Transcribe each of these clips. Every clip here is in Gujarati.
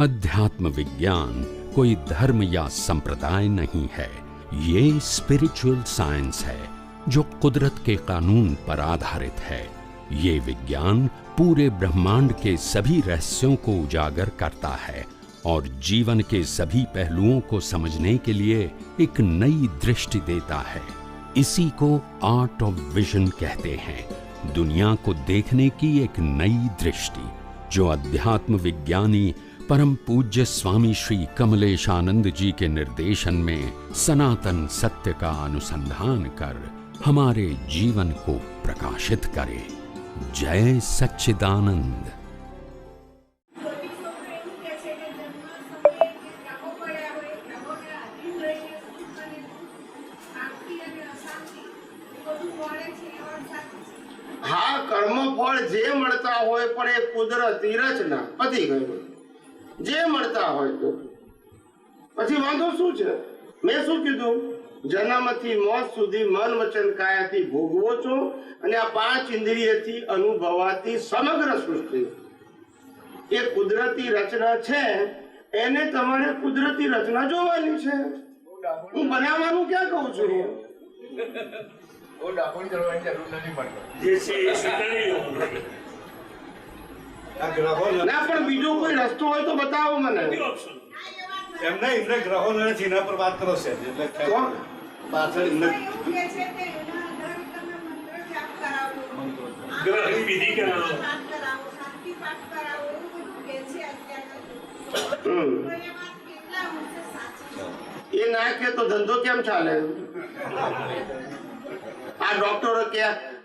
अध्यात्म विज्ञान कोई धर्म या संप्रदाय नहीं है, ये स्पिरिचुअल साइंस है जो कुदरत के कानून पर आधारित है। ये विज्ञान पूरे ब्रह्मांड के सभी रहस्यों को उजागर करता है और जीवन के सभी पहलुओं को समझने के लिए एक नई दृष्टि देता है। इसी को आर्ट ऑफ विजन कहते हैं, दुनिया को देखने की एक नई दृष्टि, जो अध्यात्म विज्ञानी परम पूज्य स्वामी श्री कमलेशानंद जी के निर्देशन में सनातन सत्य का अनुसंधान कर हमारे जीवन को प्रकाशित करे। जय सच्चिदानंद। हाँ, कर्मफळ जे મળતા હોય પણ એ કુદરતી રચના પતી ગયું। જે મળતા હોય તો પછી વાંધો શું છે? મેં શું કીધું? જન્મથી મોત સુધી મન વચન કાયાથી ભોગવો છો અને આ 5 ઇન્દ્રિયથી અનુભવાતી સમગ્ર સૃષ્ટિ એ કુદરતી રચના છે। એને તમારે કુદરતી રચના જોવાની છે। હું બનાવવાનું ક્યાં કહું છું? ના પણ બીજો કોઈ રસ્તો હોય તો બતાવો મને। એમ નહીં, એટલે ગ્રહો નથી એના પર વાત કરો છે, એટલે પાછળ ગ્રહની વિધિ કરાવો, એ ના કે તો ધંધો કેમ ચાલે? આ ડોક્ટરો કે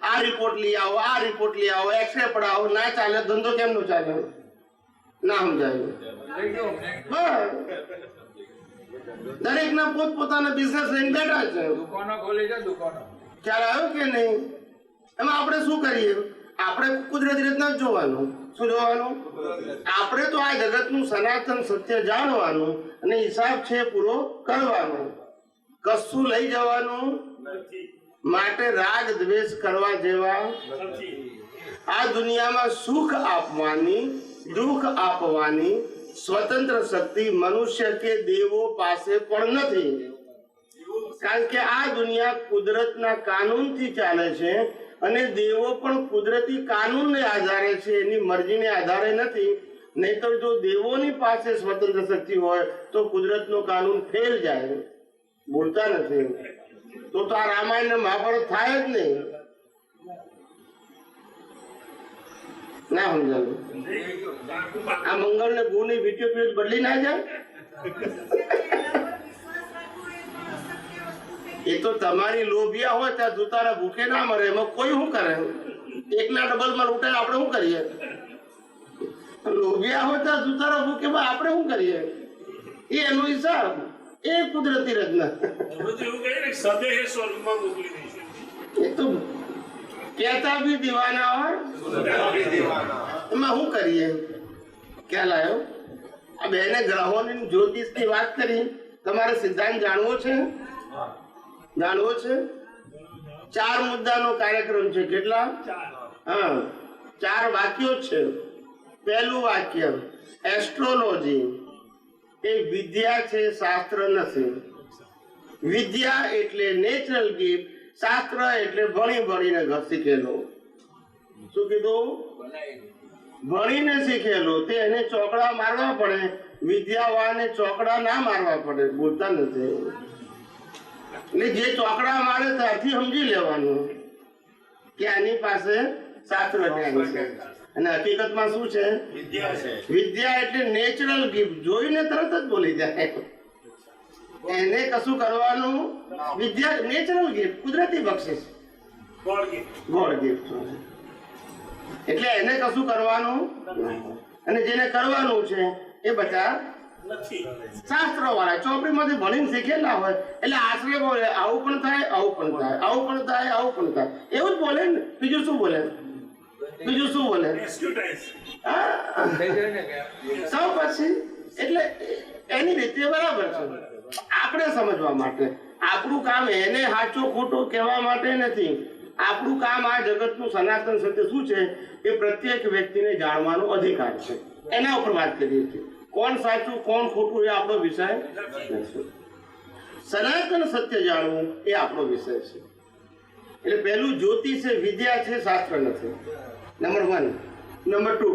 આ રિપોર્ટ લઈ આવો, આ રિપોર્ટ લઈ આવો, એક્સરે પડાવો, ના ચાલે ધંધો કેમ નો ચાલે? ના સમજાય। દરેક ના પોતપોતાના બિઝનેસ લઈને બેઠા છે, દુકાનો ખોલી છે, દુકાનો। ખ્યાલ આવ્યો કે નહીં? એમાં આપણે શું કરીએ? આપણે કુદરતી રીતના જ જોવાનું। શું જોવાનું? આપણે તો આ જગતનું સનાતન સત્ય જાણવાનું અને હિસાબ છે પૂરો કરવાનો, કશું લઈ જવાનું માટે રાગ દ્વેષ કરવા જેવા આ દુનિયામાં સુખ આપવાની દુઃખ આપવાની સ્વતંત્ર શક્તિ મનુષ્ય કે દેવો પાસે પણ નથી। કારણ કે આ દુનિયા કુદરતના કાનૂનથી ચાલે છે અને દેવો પણ કુદરતી કાનૂનને આધારે છે, એની મરજીને આધારે નથી। નહીતર જો દેવોની પાસે સ્વતંત્ર શક્તિ હોય તો કુદરતનો કાનૂન ફેલ જાય, બોલતા નથી। તો આ રામાયણ ને મહાભારત થાય જ નહીં। ના સમજાયું? આ મંગળ ને ગુણ ની વીટીઓ પીરિયડ બદલી ના જાય? એ તો તમારી લોભિયા હોય ત્યાં જૂતારા ભૂખે ના મરે, એમાં કોઈ શું કરે? એકના ડબલ માં લૂંટે, આપણે શું કરીએ? લોભિયા હોય ત્યાં જૂતારા ભૂખે આપણે શું કરીએ? એ એનો હિસાબ, એ કુદરતી રચના। એ તો કહેતા भी दीवाना और એમાં શું કરીએ? ખ્યાલ આવ્યો? આ બેને ગ્રહોની જ્યોતિષની વાત કરી, તમારે સિદ્ધાંત જાણવો છે? જાણવો છે? 4 મુદ્દાનો કાર્યક્રમ છે। કેટલા? હા, 4 વાક્યો છે। પહેલું વાક્ય, એસ્ટ્રોલોજી એ વિદ્યા છે, શાસ્ત્ર નથી। વિદ્યા એટલે નેચરલ ગિફ્ટ, શાસ્ત્ર એટલે ભણી ભણીને શીખેલો। શું કીધું? ભણીને શીખેલો, તે એને ચોકડા મારવા પડે, વિદ્યાવાને ચોકડા ના મારવા પડે, બોલતા નથી। એટલે જે ચોકડા મારે ત્યાંથી સમજી લેવાનું કે આની પાસે શાસ્ત્ર જ્ઞાન છે। અને હકીકતમાં શું છે? વિદ્યા એટલે નેચરલ ગિફ્ટ, જોઈને તરત જ બોલી જાય। એને કશું કરવાનું, વિદ્યા નેચરલ ગિફ્ટ, કુદરતી બક્ષિસ, ગોડ ગિફ્ટ। એટલે એને કશું કરવાનું, અને જેને કરવાનું છે એ બધા શાસ્ત્રો વાળા ચોપડીમાંથી ભણીને શીખેલા હોય, એટલે આશરે બોલે આવું પણ થાય, આવું પણ થાય, આવું પણ થાય, આવું પણ થાય, એવું જ બોલે ને। બીજું શું બોલે? બીજું શું બોલે? સૌ પછી એટલે એની રીતે બરાબર છે। આપણે સમજવા માટે આપણું કામ એને સાચું ખોટું કહેવા માટે નથી, આપણું કામ આ જગતનું સનાતન સત્ય શું છે એ પ્રત્યેક વ્યક્તિને જાણવાનો અધિકાર છે, એના ઉપર વાત કરીએ છીએ. કોણ સાચું કોણ ખોટું એ આપણો વિષય નથી. સનાતન સત્ય જાણવું એ આપણો વિષય છે. એટલે પહેલું જ્યોતિષ એ વિદ્યા છે, શાસ્ત્ર નથી. નંબર 1. નંબર 2,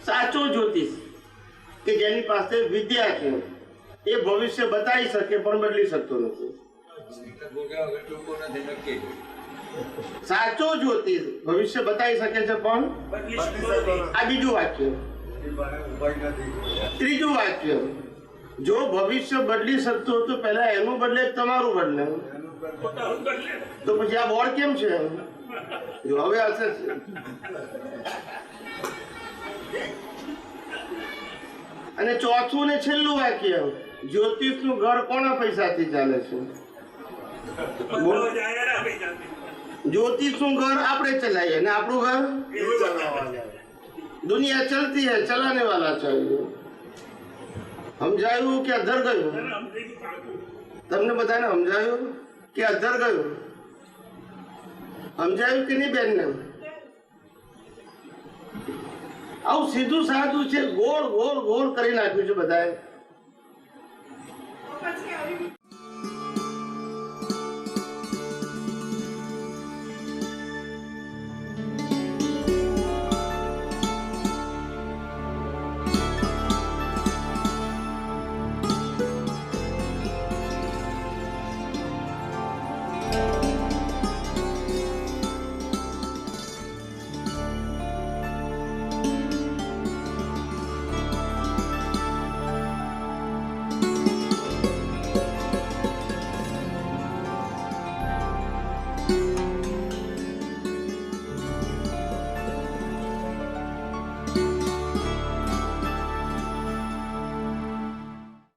સાચો જ્યોતિષ કે જેની પાસે વિદ્યા છે એ ભવિષ્ય બતાવી શકે પણ બદલી શકતો નથી. સાચો જ્યોતિષ ભવિષ્ય બતાવી શકે છે પણ આ બીજું વાક્ય. ત્રીજું વાક્ય, જો ભવિષ્ય બદલી શકતો તો પહેલા એનું બદલે તમારું બદલે, તો પછી આ બોર્ડ કેમ છે? જો હવે હશે. અને ચોથું ને છેલ્લું વાક્ય, જ્યોતિષનું ઘર કોના પૈસાથી ચાલે છે? ज्योतिष घर आपने चलाइए ना, આપણું घर दुनिया चलती है, चलाने वाला चाहिए. સમજાયું કે અધર ગયું? તમને બધાને સમજાયું કે અધર ગયું? સમજાયું કે નહીં બેનને? આવું સીધું સાધું છે, ગોળ ગોળ ગોળ કરી નાખ્યું છે બધાએ.